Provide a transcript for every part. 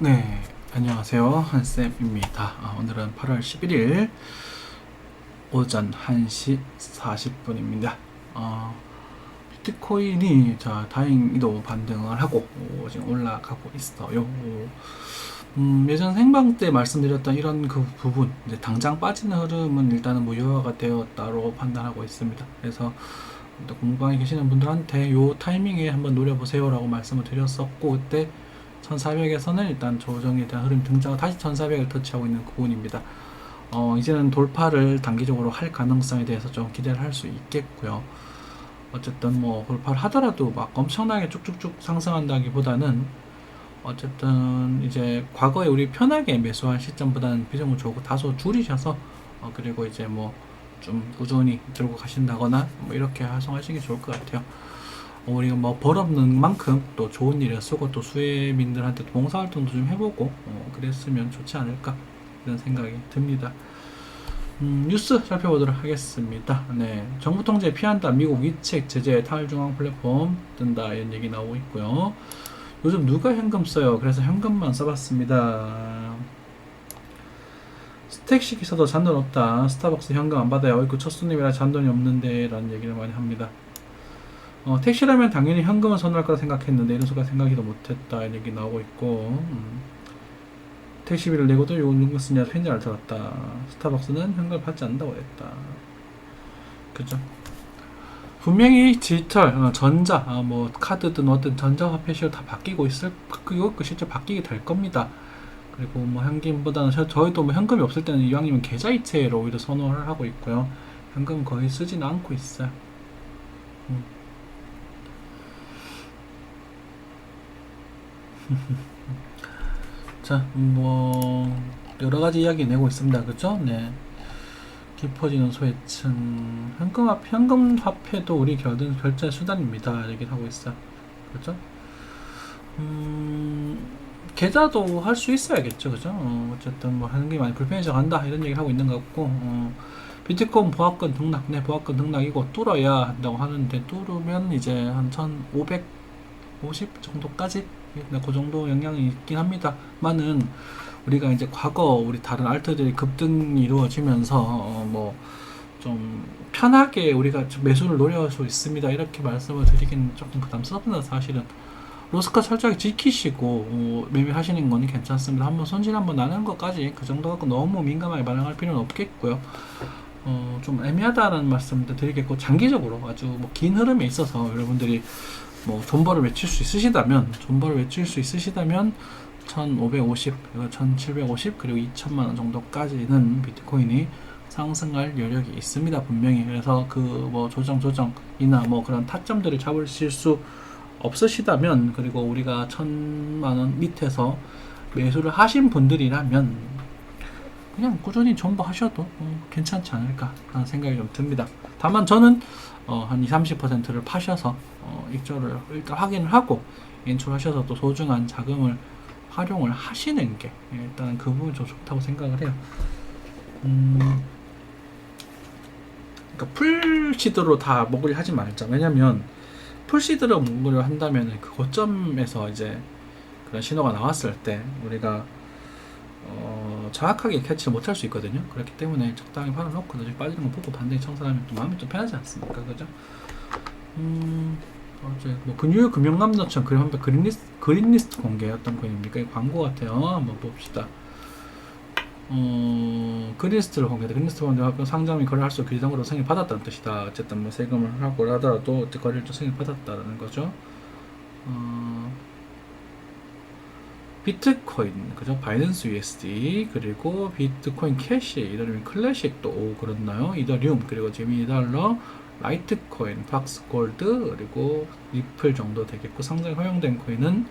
네, 안녕하세요. 한쌤입니다. 오늘은 8월 11일 오전 1시 40분입니다. 비트코인이 다행히도 반등을 하고 지금 올라가고 있어요. 예전 생방 때 말씀드렸던 이런 그 부분, 이제 당장 빠지는 흐름은 일단은 무효화가 되었다로 판단하고 있습니다. 그래서 공방에 계시는 분들한테 요 타이밍에 한번 노려보세요라고 말씀을 드렸었고, 그때 1400에서는 일단 조정에 대한 흐름 등장, 다시 1400을 터치하고 있는 부분입니다. 이제는 돌파를 단기적으로 할 가능성에 대해서 좀 기대를 할 수 있겠고요. 어쨌든 뭐 돌파를 하더라도 막 엄청나게 쭉쭉쭉 상승한다기보다는 어쨌든 이제 과거에 우리 편하게 매수한 시점보다는 비중을 다소 줄이셔서 그리고 이제 뭐 좀 꾸준히 들고 가신다거나 뭐 이렇게 활성화하시는 게 좋을 것 같아요. 우리가 뭐 벌없는 만큼 또 좋은 일에 쓰고 또 수혜민들한테 봉사활동도 좀 해보고 그랬으면 좋지 않을까 이런 생각이 듭니다. 뉴스 살펴보도록 하겠습니다. 네, 정부 통제 피한다, 미국 위책 제재 탈중앙 플랫폼 뜬다 이런 얘기 나오고 있고요. 요즘 누가 현금 써요? 그래서 현금만 써봤습니다. 택시 기사도 잔돈 없다. 스타벅스 현금 안 받아요. 어이구 첫 손님이라 잔돈이 없는데 라는 얘기를 많이 합니다. 택시라면 당연히 현금을 선호할 거라 생각했는데 이런 순간 생각이도 못했다 이런 얘기 나오고 있고, 택시비를 내고도 요금 누가 쓰냐 편지를 들었다. 스타벅스는 현금을 받지 않는다고 했다. 그죠? 분명히 디지털, 전자, 뭐 카드든 어떤 전자화폐시로 다 바뀌고 실제 바뀌게 될 겁니다. 그리고 뭐 현금보다는 저희도 뭐 현금이 없을 때는 이왕이면 계좌이체로 오히려 선호를 하고 있고요. 현금 거의 쓰지는 않고 있어요. 자, 뭐 여러 가지 이야기 내고 있습니다. 그죠? 네. 깊어지는 소외층, 현금 화폐도 우리 결제 수단입니다. 얘기를 하고 있어요. 그죠? 계좌도 할 수 있어야겠죠. 그죠? 어쨌든 뭐 하는 게 많이 불편해져 간다 이런 얘기를 하고 있는 것 같고, 비트코인 보합권 등락, 네, 보합권 등락이고 뚫어야 한다고 하는데, 뚫으면 이제 한 1550 정도까지, 네, 그 정도 영향이 있긴 합니다만은, 우리가 이제 과거 우리 다른 알트들이 급등이 이루어지면서 뭐 좀 편하게 우리가 매수를 노릴 수 있습니다 이렇게 말씀을 드리기는 조금 부담스럽습니다. 사실은 로스카 철저하게 지키시고 매매하시는 거는 괜찮습니다. 한번 손실 한번 나는 것까지 그 정도 갖고 너무 민감하게 반응할 필요는 없겠고요. 좀 애매하다는 말씀도 드리겠고, 장기적으로 아주 뭐 긴 흐름에 있어서 여러분들이 뭐 존버를 외칠 수 있으시다면 1550, 1750 그리고 2000만원 정도까지는 비트코인이 상승할 여력이 있습니다. 분명히. 그래서 그 뭐 조정이나 뭐 그런 타점들을 잡으실 수 없으시다면, 그리고 우리가 1000만원 밑에서 매수를 하신 분들이라면 그냥 꾸준히 존버 하셔도 괜찮지 않을까 하는 생각이 좀 듭니다. 다만 저는 한 20-30%를 파셔서 익절을 일단 확인을 하고 인출하셔서 또 소중한 자금을 활용을 하시는 게 일단 그 부분이 좀 좋다고 생각을 해요. 그러니까 풀시드로 다 먹으려 하지 말자. 왜냐면 풀시드로 먹으려 한다면 그 고점에서 이제 그런 신호가 나왔을 때 우리가 정확하게 캐치를 못할 수 있거든요. 그렇기 때문에 적당히 팔아놓고 나중에 빠지는 거 보고 반등이 청산하면 또 마음이 좀 편하지 않습니까? 그죠? 어제 뭐 뉴욕 금융감독청 그린리스트 공개였던 거입니까? 광고 같아요. 한번 봅시다. 그린리스트를 공개했다. 그린리스트 공개하고 상장이 거래할 수 있고 규정으로 승인 받았다는 뜻이다. 어쨌든 뭐 세금을 하고 하더라도 거래를 좀 승인 받았다는 거죠. 비트코인, 그죠? 바이낸스 USD, 그리고 비트코인 캐시, 이더리움 클래식도 그렇나요? 이더리움, 그리고 제미니 달러, 라이트코인, 팍스 골드, 그리고 리플 정도 되겠고, 상장이 허용된 코인은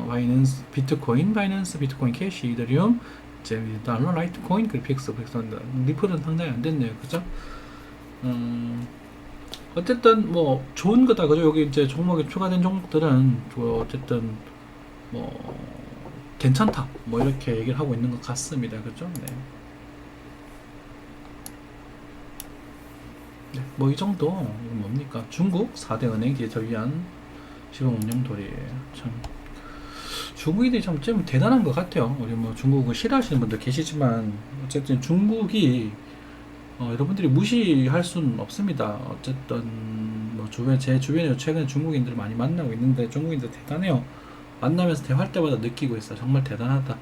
바이낸스 비트코인, 바이낸스 비트코인 캐시, 이더리움, 제미니 달러, 라이트코인, 그리고 픽스, 리플은 상장이 안 됐네요, 그죠? 어쨌든 뭐 좋은 거다, 그죠? 여기 이제 종목에 추가된 종목들은 어쨌든 뭐 괜찮다 뭐 이렇게 얘기를 하고 있는 것 같습니다. 그죠? 네. 네, 뭐 이 정도. 이건 뭡니까? 중국 4대 은행 제조 위한 시범 운영 도리예요. 참 중국인들이 좀 대단한 것 같아요. 우리 뭐 중국을 싫어하시는 분들 계시지만 어쨌든 중국이 여러분들이 무시할 수는 없습니다. 어쨌든 뭐 제 주변에 최근에 중국인들을 많이 만나고 있는데 중국인들 대단해요. 만나면서 대화할 때마다 느끼고 있어요. 정말 대단하다.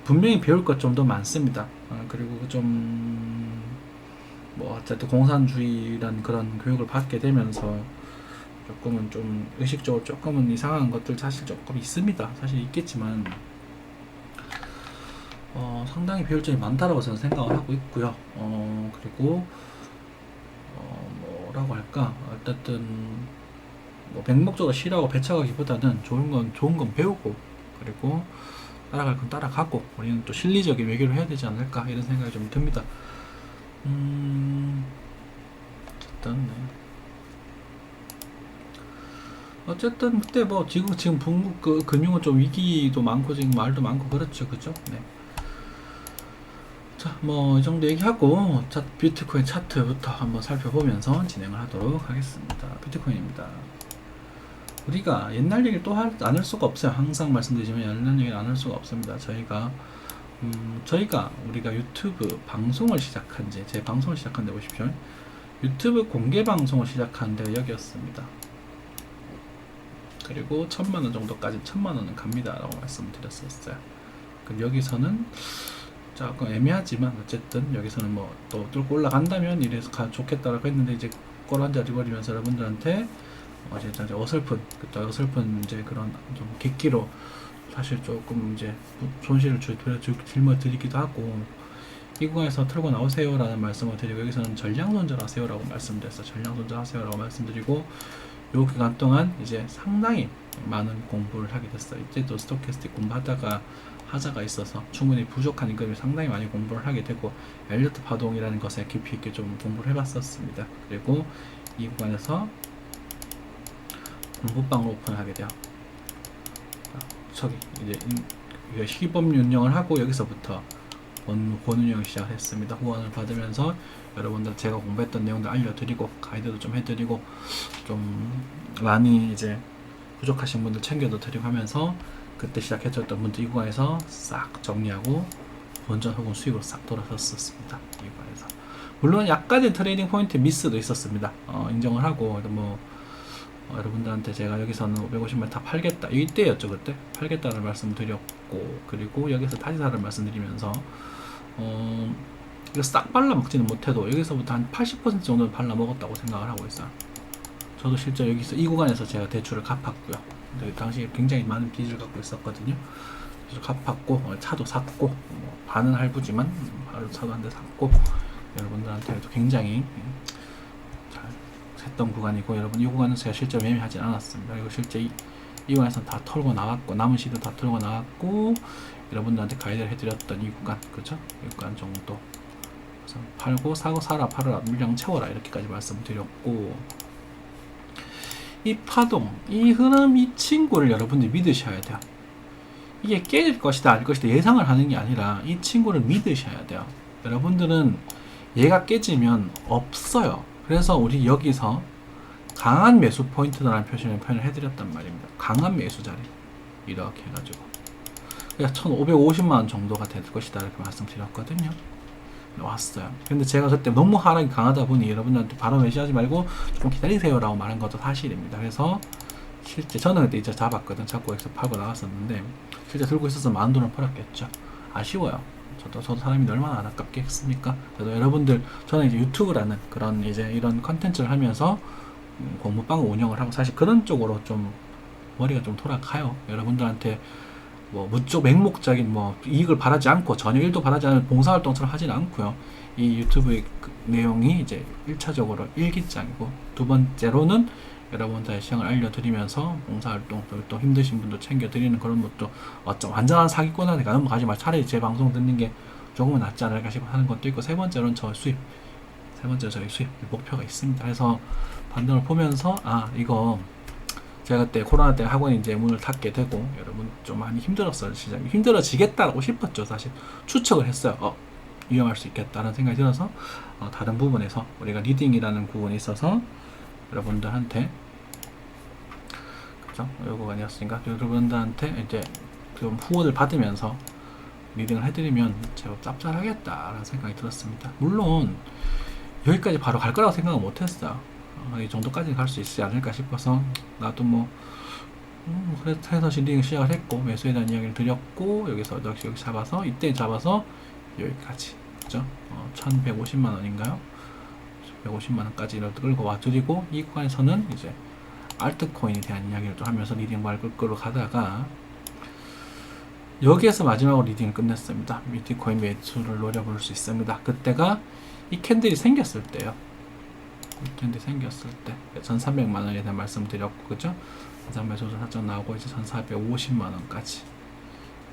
분명히 배울 것 좀 더 많습니다. 그리고 좀 뭐 어쨌든 공산주의란 그런 교육을 받게 되면서 조금은 좀 의식적으로 조금은 이상한 것들 사실 조금 있습니다. 사실 있겠지만 상당히 배울 점이 많다라고 저는 생각을 하고 있고요. 그리고 뭐라고 할까? 어쨌든 뭐 맹목적으로 싫어하고 배척하기보다는 좋은 건 배우고 그리고 따라갈 건 따라가고 우리는 또 실리적인 외교를 해야 되지 않을까 이런 생각이 좀 듭니다. 어쨌든 네. 어쨌든 그때 뭐 지금 중국 그 금융은 좀 위기도 많고 지금 말도 많고 그렇죠, 그죠? 네. 자, 뭐 이 정도 얘기하고 비트코인 차트부터 한번 살펴보면서 진행을 하도록 하겠습니다. 비트코인입니다. 우리가 옛날 얘기를 또 안 할 수가 없어요. 항상 말씀드리지만 옛날 얘기를 안 할 수가 없습니다. 우리가 유튜브 방송을 시작한 지, 제 방송을 시작한 데 보십시오. 유튜브 공개 방송을 시작한 데 여기였습니다. 그리고 1000만원 정도까지 1000만원은 갑니다 라고 말씀드렸었어요. 그럼 여기서는 조금 애매하지만 어쨌든 여기서는 뭐 또 뚫고 올라간다면 이래서 좋겠다라고 했는데 이제 꼬란자리 버리면서 여러분들한테 이제 어설픈 이제 그런 좀 객기로 사실 조금 이제 손실을 짊어드리기도 하고 이 구간에서 털고 나오세요라는 말씀을 드리고 여기서는 전량 손절하세요라고 말씀드렸어요. 전량 손절하세요라고 말씀드리고 요 기간 동안 이제 상당히 많은 공부를 하게 됐어요. 이제 또 스토캐스틱 공부하다가 하자가 있어서 충분히 부족한 임금이 상당히 많이 공부를 하게 되고 엘리어트 파동이라는 것에 깊이 있게 좀 공부를 해봤었습니다. 그리고 이 구간에서 공부방을 오픈하게 돼요. 저기 이제 시범 운영을 하고 여기서부터 본 운영을 시작했습니다. 후원을 받으면서 여러분들 제가 공부했던 내용들 알려드리고 가이드도 좀 해드리고 좀 많이 이제 부족하신 분들 챙겨도 드리고 하면서 그때 시작했던 분들 이 구간에서 싹 정리하고 본전 혹은 수익으로 싹 돌아섰었습니다. 이 구간에서 물론 약간의 트레이딩 포인트 미스도 있었습니다. 인정을 하고 뭐 여러분들한테 제가 여기서는 550만 다 팔겠다 이때였죠. 그때 팔겠다는 말씀 드렸고 그리고 여기서 다시 사를 말씀드리면서 이거 싹 발라먹지는 못해도 여기서부터 한 80% 정도는 발라먹었다고 생각을 하고 있어요. 저도 실제 여기서 이 구간에서 제가 대출을 갚았고요. 근데 당시에 굉장히 많은 빚을 갖고 있었거든요. 그래서 갚았고 차도 샀고 뭐 반은 할부지만 차도 한 대 샀고 여러분들한테도 굉장히 잘 했던 구간이고 여러분 이 구간은 제가 실제 매매하진 않았습니다. 그리고 실제 이 구간에서 다 털고 나왔고 남은 시도 다 털고 나왔고 여러분들한테 가이드를 해드렸던 이 구간 그죠? 이 구간 정도 그래서 팔고 사고 사라 팔아라 물량 채워라 이렇게까지 말씀드렸고 이 파동 이 흐름 이 친구를 여러분들이 믿으셔야 돼요. 이게 깨질 것이다 알 것이다 예상을 하는 게 아니라 이 친구를 믿으셔야 돼요. 여러분들은 얘가 깨지면 없어요. 그래서 우리 여기서 강한 매수 포인트라는 표현을 해드렸단 말입니다. 강한 매수 자리 이렇게 해가지고 그러니까 1550만원 정도가 될 것이다 이렇게 말씀드렸거든요. 왔어요. 근데 제가 그때 너무 하락이 강하다 보니 여러분들한테 바로 매수하지 말고 조금 기다리세요 라고 말한 것도 사실입니다. 그래서 실제 저는 그때 이제 잡았거든. 잡고 여기서 팔고 나갔었는데 실제 들고 있어서 $10,000을 벌었겠죠. 아쉬워요. 저도 사람이 얼마나 안타깝겠습니까? 그래도 여러분들 저는 이제 유튜브라는 그런 이제 이런 컨텐츠를 하면서 공부방을 운영을 하고 사실 그런 쪽으로 좀 머리가 좀 돌아가요. 여러분들한테 뭐 무쪽 맹목적인 뭐 이익을 바라지 않고 전혀 일도 바라지 않는 봉사활동처럼 하지는 않고요. 이 유튜브의 그 내용이 이제 1차적으로 일기장이고 두 번째로는 여러분들의 시장을 알려드리면서 봉사활동 또 힘드신 분도 챙겨드리는 그런 것도 완전한 사기꾼한테 넘어가지 말고 차라리 제 방송 듣는 게 조금은 낫지 않을까 싶어 하는 것도 있고 세 번째로는 저희 수입 목표가 있습니다. 그래서 반등을 보면서 이거 제가 그때 코로나 때 학원에 이제 문을 닫게 되고 여러분 좀 많이 힘들었어요. 시장이 힘들어지겠다라고 싶었죠. 사실 추측을 했어요. 위험할 수 있겠다는 생각이 들어서 다른 부분에서 우리가 리딩이라는 부분이 있어서 여러분들한테 그죠? 요거가 아니었으니까 여러분들한테 이제 좀 후원을 받으면서 리딩을 해드리면 제법 짭짤하겠다라는 생각이 들었습니다. 물론 여기까지 바로 갈 거라고 생각은 못했어요. 이 정도까지는 갈 수 있지 않을까 싶어서 나도 뭐 그래서 리딩 시작을 했고 매수에 대한 이야기를 드렸고 여기서 역시 여기 잡아서 이때 잡아서 여기까지 그죠? 1150만 원인가요? 150만 원까지 이렇게 끌고 와드리고 이 구간에서는 이제 알트코인에 대한 이야기를 좀 하면서 리딩 말 끌고 가다가 여기에서 마지막으로 리딩을 끝냈습니다. 비트코인 매수를 노려볼 수 있습니다. 그때가 이 캔들이 생겼을 때요. 이 캔들이 생겼을 때 1300만 원에 대한 말씀 드렸고 그죠? 매수 사전 나오고 이제 1450만 원까지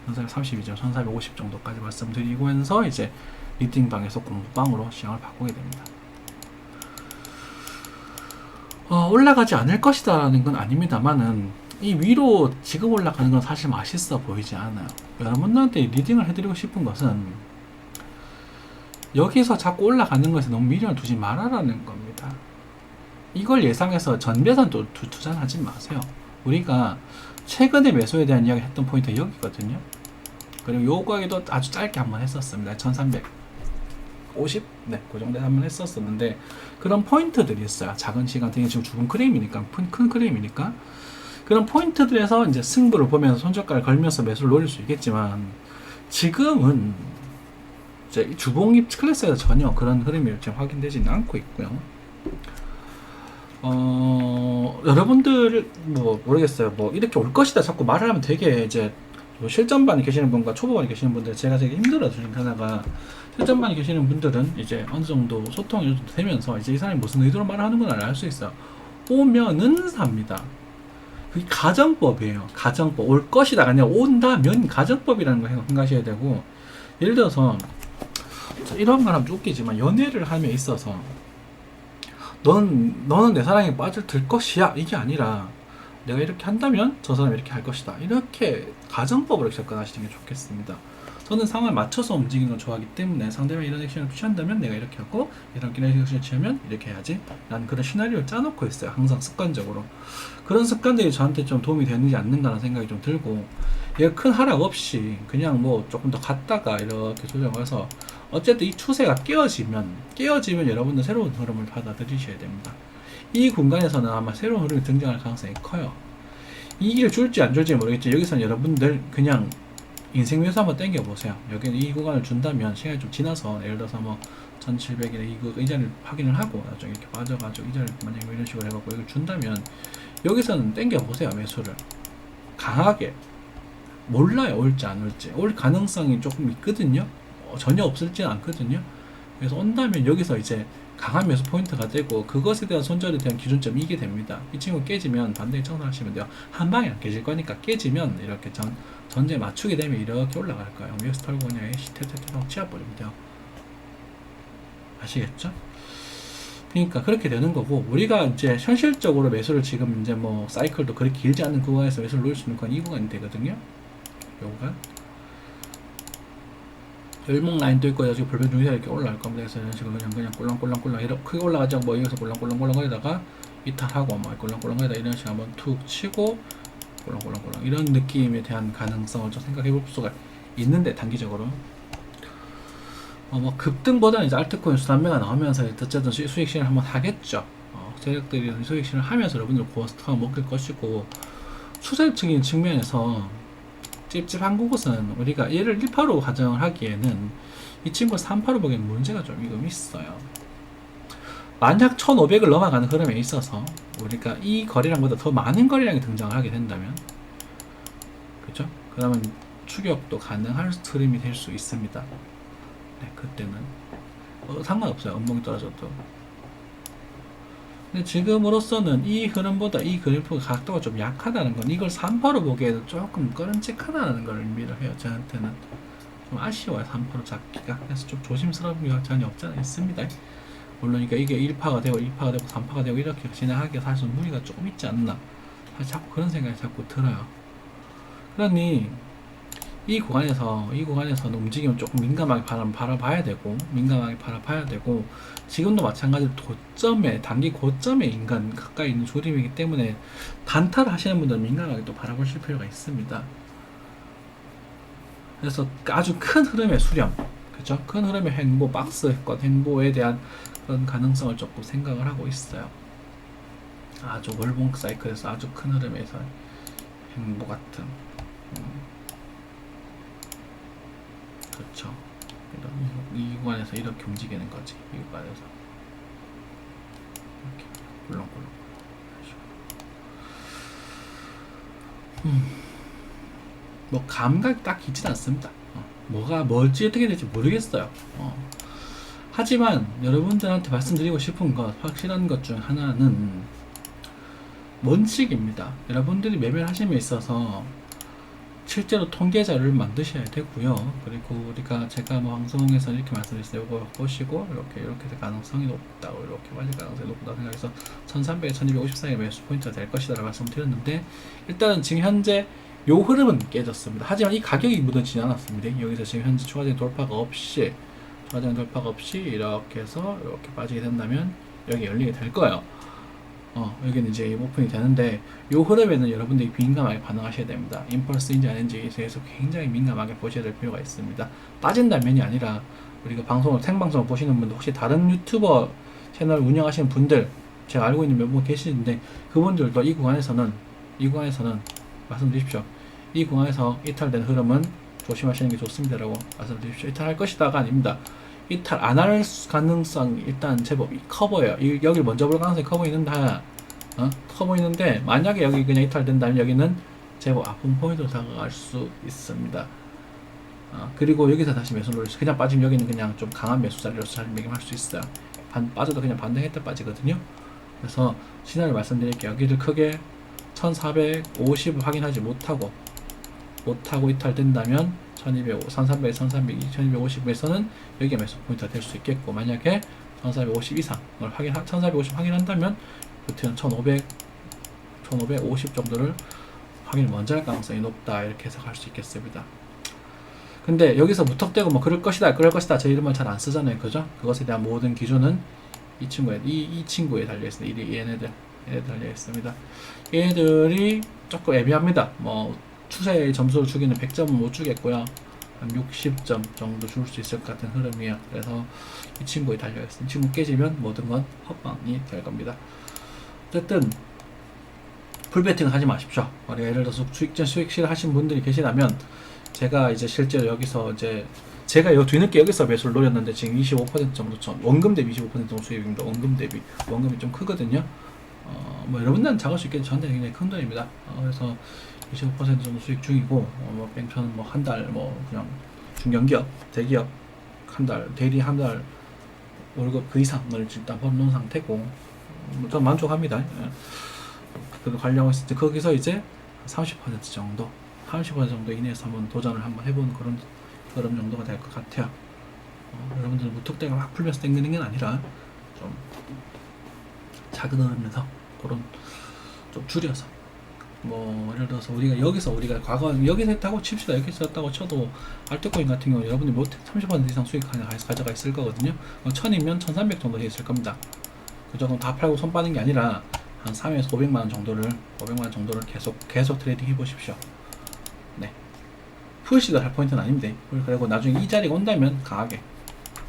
1432점 1450 정도까지 말씀드리면서 이제 리딩방에서 공부방으로 시장을 바꾸게 됩니다. 올라가지 않을 것이다 라는 건 아닙니다만은 이 위로 지금 올라가는 건 사실 맛있어 보이지 않아요. 여러분들한테 리딩을 해드리고 싶은 것은 여기서 자꾸 올라가는 것에 너무 미련을 두지 말아라는 겁니다. 이걸 예상해서 전배선 투자는 하지 마세요. 우리가 최근에 매수에 대한 이야기 했던 포인트 여기거든요. 그리고 요거에도 아주 짧게 한번 했었습니다. 1350? 네, 그 정도에 한번 했었었는데 그런 포인트들이 있어요. 작은 시간 되게 지금 죽은 크레임이니까 큰 크레임이니까 그런 포인트들에서 이제 승부를 보면서 손절가를 걸면서 매수를 노릴 수 있겠지만 지금은 이제 주봉입 클래스에서 전혀 그런 흐름이 지금 확인되지는 않고 있고요. 여러분들 뭐 모르겠어요. 뭐 이렇게 올 것이다 자꾸 말을 하면 되게 이제 실전반에 계시는 분과 초보반에 계시는 분들 제가 되게 힘들어 주는 하나가 실전반에 계시는 분들은 이제 어느 정도 소통이 되면서 이제 이 사람이 무슨 의도로 말하는구나 알 수 있어요. 오면은 삽니다. 그게 가정법이에요. 가정법. 올 것이다 아니라 온다면 가정법이라는 거 생각하셔야 되고 예를 들어서 이런 말 하면 좀 웃기지만 연애를 함에 있어서 너는 내 사랑에 빠질 것이야 이게 아니라 내가 이렇게 한다면 저 사람이 이렇게 할 것이다 이렇게 가정법으로 접근하시는 게 좋겠습니다. 저는 상황을 맞춰서 움직이는 걸 좋아하기 때문에 상대방이 이런 액션을 취한다면 내가 이렇게 하고 이런 액션을 취하면 이렇게 해야지 라는 그런 시나리오를 짜놓고 있어요. 항상 습관적으로. 그런 습관들이 저한테 좀 도움이 되는지 않는가라는 생각이 좀 들고 얘가 큰 하락 없이 그냥 뭐 조금 더 갔다가 이렇게 조정해서 어쨌든 이 추세가 깨어지면 여러분들 새로운 흐름을 받아들이셔야 됩니다. 이 공간에서는 아마 새로운 흐름이 등장할 가능성이 커요. 이 길을 줄지 안 줄지 모르겠지만 여기서는 여러분들 그냥 인생 매수 한번 땡겨보세요. 여기는 이 구간을 준다면 시간이 좀 지나서 예를 들어서 뭐 1700이나 이 자리를 확인을 하고 나중에 이렇게 빠져가지고 이 자리를 만약에 이런 식으로 해갖고 이걸 준다면 여기서는 땡겨보세요. 매수를 강하게. 몰라요 올지 안 올지. 올 가능성이 조금 있거든요. 전혀 없을지는 않거든요. 그래서 온다면 여기서 이제 강한 매수 포인트가 되고 그것에 대한 손절에 대한 기준점이 이게 됩니다. 이 친구 깨지면 반대에 청산하시면 돼요. 한 방에 안 깨질 거니까 깨지면 이렇게 전제 맞추게 되면 이렇게 올라갈 거예요. 여기서 털고 그냥 테테테하고 치아버리면 돼요. 아시겠죠? 그러니까 그렇게 되는 거고 우리가 이제 현실적으로 매수를 지금 이제 뭐 사이클도 그렇게 길지 않은 구간에서 매수를 놓을 수 있는 건 이 구간이 되거든요. 요 구간. 일목 라인도 있고 지금 불변 중에서 이렇게 올라갈 겁니다. 그래서 이런 식으로 그냥 꼴랑꼴랑꼴랑 이렇게 크게 올라가지 않고 뭐 여기서 꼴랑꼴랑꼴랑 거리다가 이탈하고 뭐 꼴랑꼴랑 거리다 이런 식으로 한번 툭 치고 꼴랑꼴랑꼴랑 이런 느낌에 대한 가능성을 좀 생각해 볼 수가 있는데 단기적으로 뭐 급등보다는 이제 알트코인 수단매가 나오면서 어쨌든 수익 실현을 한번 하겠죠. 세력들이 수익 실현을 하면서 여러분들 고스트가 먹을 것이고 추세적인 측면에서 찝찝한 곳은 우리가 얘를 1파로 가정을 하기에는 이 친구를 3파로 보기에는 문제가 좀 있어요. 만약 1500을 넘어가는 흐름에 있어서 우리가 이 거래량보다 더 많은 거래량이 등장을 하게 된다면 그죠? 그러면 추격도 가능할 흐름이 될 수 있습니다. 네, 그때는 상관없어요. 음봉이 떨어져도. 근데 지금으로서는 이 흐름보다 이 그래프가 각도가 좀 약하다는 건 이걸 3파로 보기에도 조금 꺼름직하다는 걸 의미를 해요. 저한테는 좀 아쉬워요. 3파로 잡기가. 그래서 좀 조심스러운 게 전혀 없지 않아 있습니다. 물론 이게 1파가 되고 2파가 되고 3파가 되고 이렇게 진행하기에 사실 무리가 조금 있지 않나 사실 자꾸 그런 생각이 자꾸 들어요. 그러니 이 구간에서는 움직이면 조금 민감하게 바라봐야 되고 지금도 마찬가지로 단기 고점에 인간 가까이 있는 조림이기 때문에 단타를 하시는 분들은 민감하게 또 바라보실 필요가 있습니다. 그래서 아주 큰 흐름의 수렴, 그죠? 큰 흐름의 횡보, 박스권 횡보에 대한 그런 가능성을 조금 생각을 하고 있어요. 아주 월봉 사이클에서 아주 큰 흐름에서 횡보 같은, 그렇죠. 이 구간에서 이렇게 움직이는 거지. 이 구간에서 이렇게 꿀렁꿀렁. 뭐 감각이 딱 있진 않습니다. 뭐가 뭘지 어떻게 될지 모르겠어요. 하지만 여러분들한테 말씀드리고 싶은 것, 확실한 것 중 하나는 원칙입니다. 여러분들이 매매를 하심에 있어서 실제로 통계 자료를 만드셔야 되고요. 그리고 제가 뭐 방송에서 이렇게 말씀드렸어요. 이거 보시고 이렇게 될 가능성이 높다고, 이렇게 맞을 가능성이 높다고 생각해서 1300에 1250 사이의 매수 포인트가 될 것이다 라고 말씀드렸는데, 일단은 지금 현재 요 흐름은 깨졌습니다. 하지만 이 가격이 무너지지 않았습니다. 여기서 지금 현재 추가적인 돌파가 없이 이렇게 해서 이렇게 빠지게 된다면 여기 열리게 될 거예요. 여기는 이제 오픈이 되는데, 요 흐름에는 여러분들이 민감하게 반응하셔야 됩니다. 임펄스인지 아닌지에 대해서 굉장히 민감하게 보셔야 될 필요가 있습니다. 빠진다면이 아니라, 우리가 생방송을 보시는 분들, 혹시 다른 유튜버 채널 운영하시는 분들, 제가 알고 있는 몇 분 계시는데, 그분들도 이 구간에서는 말씀드리십시오. 이 구간에서 이탈된 흐름은 조심하시는 게 좋습니다라고 말씀드리십시오. 이탈할 것이다가 아닙니다. 이탈 안 할 가능성 일단 제법 커 보여요. 여기를 먼저 볼 가능성이 커 보이는데, 만약에 여기 그냥 이탈된다면 여기는 제법 아픈 포인트로 다가갈 수 있습니다. 그리고 여기서 다시 매수 노리서 그냥 빠지면 여기는 그냥 좀 강한 매수 자리로서 잘 매김할 수 있어요. 빠져도 그냥 반등했다 빠지거든요. 그래서 시나리오 말씀드릴게요. 여기를 크게 1450을 확인하지 못하고 이탈된다면 1300, 1250에서는 여기 매수 포인트가 될 수 있겠고, 만약에 1450 이상을 1450 확인한다면 그때는 1550 정도를 확인을 먼저 할 가능성이 높다, 이렇게 해석할 수 있겠습니다. 근데 여기서 무턱대고 뭐 그럴 것이다 제 이름을 잘 안 쓰잖아요, 그죠? 그것에 대한 모든 기준은 이 친구에 달려있습니다. 얘네들 달려 있습니다. 얘네들이 조금 애매합니다. 뭐 추세의 점수를 주기는 100점은 못 주겠고요. 한 60점 정도 줄 수 있을 것 같은 흐름이에요. 그래서 이 친구에 달려 있습니다. 이 친구 깨지면 모든 건 헛방이 될 겁니다. 어쨌든 풀베팅을 하지 마십시오. 예를 들어서 수익실 하신 분들이 계시다면, 제가 이제 실제로 여기서 제가 뒤늦게 여기서 매수를 노렸는데 지금 25% 정도 원금 대비 25% 정도 수익입니다. 원금이 좀 크거든요. 뭐 여러분들은 작을 수 있겠지만 저한테는 굉장히 큰 돈입니다. 그래서 25% 정도 수익 중이고, 저는 뭐 한 달 그냥 중견기업, 대기업 대리 한 달 월급 그 이상을 일단 벌어놓은 상태고, 좀 만족합니다. 그래도 가려고 했을 때 거기서 이제 30% 정도 이내에서 도전을 한번 해보는 그런 정도가 될 것 같아요. 여러분들 무턱대고 막 풀면서 땡기는 게 아니라 좀 작은 흐름에서 그런 좀 줄여서, 뭐 예를 들어서 우리가 과거 여기서 했다고 칩시다. 여기서 했다고 쳐도 알트코인 같은 경우 여러분이 30% 이상 수익 가져가 있을 거거든요. 1000이면 1300 정도 있을 겁니다. 그죠? 그럼 다 팔고 손 빠는 게 아니라 한 3에서 500만원 정도를 계속 트레이딩 해보십시오. 네. 풀시도 할 포인트는 아닙니다. 그리고 나중에 이 자리가 온다면 강하게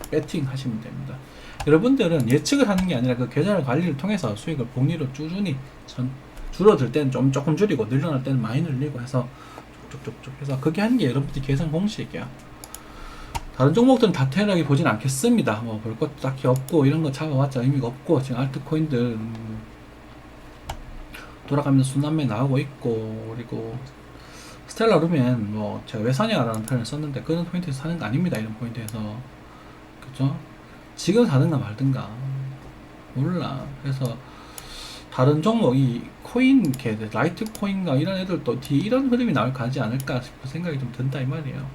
배팅 하시면 됩니다. 여러분들은 예측을 하는 게 아니라 그 계좌 관리를 통해서 수익을 복리로 꾸준히 줄어들 때는 조금 줄이고, 늘어날 때는 많이 늘리고 해서 쭉쭉쭉 해서 그렇게 하는 게 여러분들이 계산 공식이에요. 다른 종목들은 다 테러하게 보진 않겠습니다. 뭐 볼 것도 딱히 없고, 이런 거 잡아봤자 의미가 없고, 지금 알트코인들 돌아가면서 순환매 나오고 있고, 그리고 스텔라 루멘 뭐 제가 왜 사냐라는 표현을 썼는데, 그런 포인트에서 사는 거 아닙니다. 이런 포인트에서, 그죠? 지금 사든가 말든가 몰라. 그래서 다른 종목, 이 코인 라이트 코인과 이런 애들도 뒤에 이런 흐름이 가지 않을까 싶은 생각이 좀 든다 이 말이에요.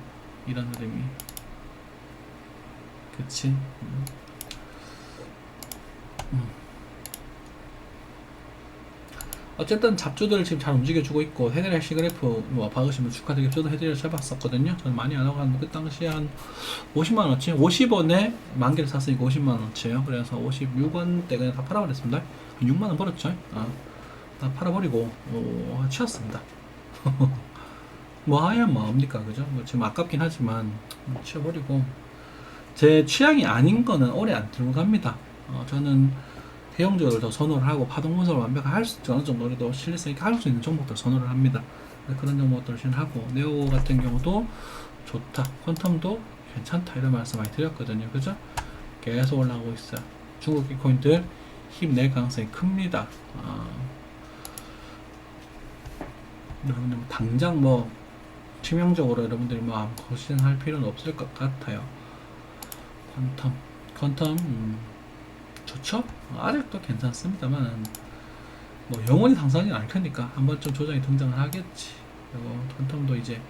이런 흐름이, 그치? 어쨌든 잡주들을 지금 잘 움직여주고 있고, 헤드레 시그래프 박으시면 축하드리고, 저도 헤드레를 해봤었거든요. 저는 많이 안 하고 그 당시에 한 50만원어치, 50원에 만 개를 샀으니까 50만원어치예요. 그래서 56원대 그냥 다 팔아버렸습니다. 6만원 벌었죠. 다 팔아버리고 치웠습니다. 뭐 하야 뭐합니까, 그죠? 뭐 지금 아깝긴 하지만 치워버리고 제 취향이 아닌 거는 오래 안 들고 갑니다. 저는 대형주를 더 선호를 하고 파동 분석을 완벽하게 할 수 있는 어느 정도라도 신뢰성 있게 할 수 있는 종목들 선호를 합니다. 그런 종목들을 신하고 네오 같은 경우도 좋다, 퀀텀도 괜찮다 이런 말씀 많이 드렸거든요, 그죠? 계속 올라가고 있어요. 중국 비코인들 힘낼 가능성이 큽니다. 여러분들 뭐 당장 뭐 치명적으로 여러분들이 뭐 거신할 필요는 없을 것 같아요. 퀀텀 좋죠? 아직도 괜찮습니다만 뭐 영원히 상승하지 않을 테니까 한 번쯤 조정이 등장을 하겠지. 그리고 퀀텀도 이제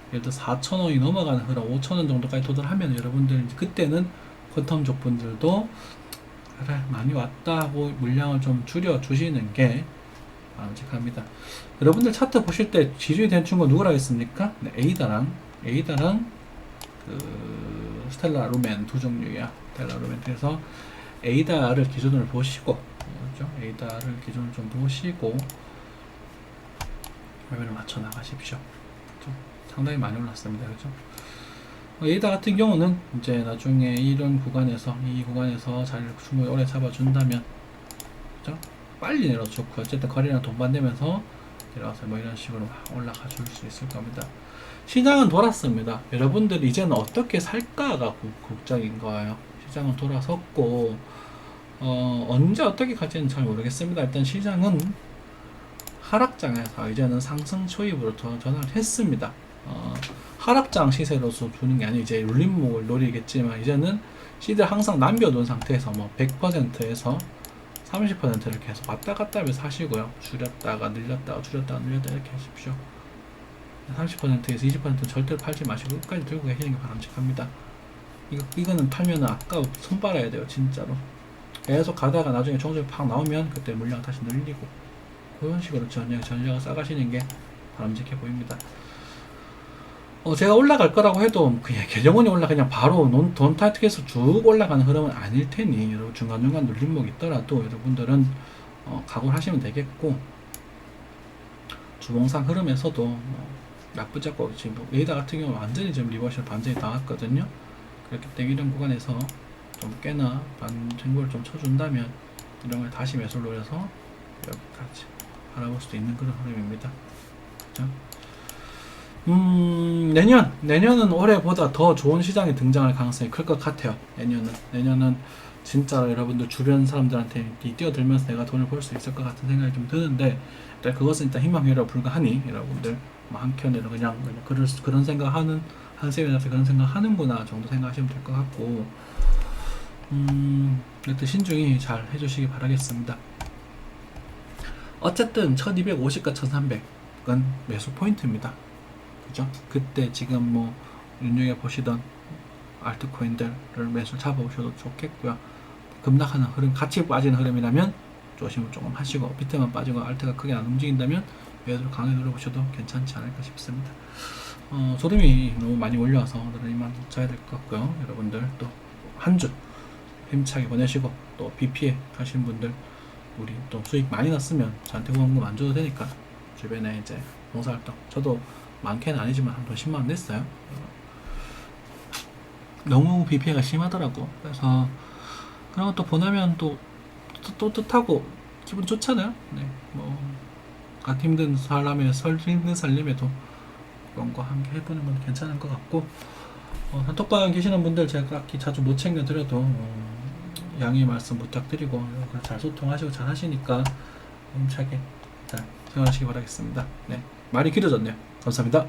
예를 들어 4,000원이 넘어가는 흐름 5,000원 정도까지 도달하면 여러분들 이제 그때는 퀀텀 족분들도 그래 많이 왔다 하고 물량을 좀 줄여 주시는 게 바람직합니다. 여러분들 차트 보실 때 지지율이 된 친구가 누구라겠습니까? 네, 에이다랑 그 스텔라 루멘 두 종류야. 스텔라 루멘에서 에이다를 기준으로 보시고, 그렇죠? 에이다를 기준으로 좀 보시고 매매를 맞춰 나가십시오. 그렇죠? 상당히 많이 올랐습니다. 그렇죠? 에이다 같은 경우는 이제 나중에 이런 구간에서 이 구간에서 자리를 충분히 오래 잡아준다면, 그렇죠? 빨리 내려서 좋고 어쨌든 거래량 동반되면서 내려와서 뭐 이런 식으로 올라가 줄 수 있을 겁니다. 시장은 돌았습니다. 여러분들이 이제는 어떻게 살까가 걱정인 거예요. 시장은 돌아섰고 언제 어떻게 갈지는 잘 모르겠습니다. 일단 시장은 하락장에서 이제는 상승 초입으로 전환을 했습니다. 하락장 시세로서 두는 게 아니고 이제 룰림목을 노리겠지만 이제는 시들 항상 남겨둔 상태에서 뭐 100%에서 30%를 계속 왔다 갔다 하면서 하시고요. 줄였다가 늘렸다가 줄였다가 늘렸다가 이렇게 하십시오. 30%에서 20%는 절대로 팔지 마시고 끝까지 들고 계시는 게 바람직합니다. 이거는 팔면은 아까워 손 빨아야 돼요, 진짜로. 계속 가다가 나중에 종목이 팍 나오면 그때 물량 다시 늘리고 그런 식으로 전략을 싸가시는 게 바람직해 보입니다. 제가 올라갈 거라고 해도 그냥 영원히 그냥 바로 돈 타이트해서 쭉 올라가는 흐름은 아닐 테니 여러분 중간중간 눌림목이 있더라도 여러분들은 각오를 하시면 되겠고 주봉상 흐름에서도 나쁘지 않고 지금 에이다 같은 경우 완전히 지금 리버셜 반전이 나왔거든요. 그렇기 때문에 이런 구간에서 좀 꽤나 반등구를 좀 쳐준다면 이런 걸 다시 매수를 노려서 여기까지 바라볼 수도 있는 그런 흐름입니다. 그렇죠? 내년은 올해보다 더 좋은 시장이 등장할 가능성이 클 것 같아요. 내년은 진짜 여러분들 주변 사람들한테 뛰어들면서 내가 돈을 벌 수 있을 것 같은 생각이 좀 드는데 일단 그것은 일단 희망이라 불가하니 여러분들 한켠에는 그냥 그런 생각하는 한세면에서 그런 생각하는구나 정도 생각하시면 될 것 같고 일단 신중히 잘 해주시기 바라겠습니다. 어쨌든 1250과 1300은 매수 포인트입니다. 그죠? 그때 지금 뭐 눈여겨보시던 알트코인들을 매수 잡아보셔도 좋겠고요. 급락하는 흐름, 같이 빠지는 흐름이라면 조심을 조금 하시고 밑에만 빠지고 알트가 크게 안 움직인다면 매수를 강하게 눌러보셔도 괜찮지 않을까 싶습니다. 소름이 너무 많이 올려서 오늘은 이만 자야 될 것 같고요. 여러분들 또 한 주 힘차게 보내시고 또 BP에 가신 분들 우리 또 수익 많이 났으면 저한테 후원금 안 줘도 되니까 주변에 이제 봉사활동 저도 많게는 아니지만 한 번 10만원 냈어요. 너무 BP가 심하더라고. 그래서 그런 것도 보내면 또 뜻하고 기분 좋잖아요. 네, 뭐 같이 힘든 힘든 살림에도 그런 거 한 개 해보는 건 괜찮은 것 같고 단톡방 계시는 분들 제가 딱히 자주 못 챙겨드려도 양해 말씀 부탁드리고 잘 소통하시고 잘 하시니까 힘차게 잘 생활하시기 바라겠습니다. 네, 말이 길어졌네요. 감사합니다.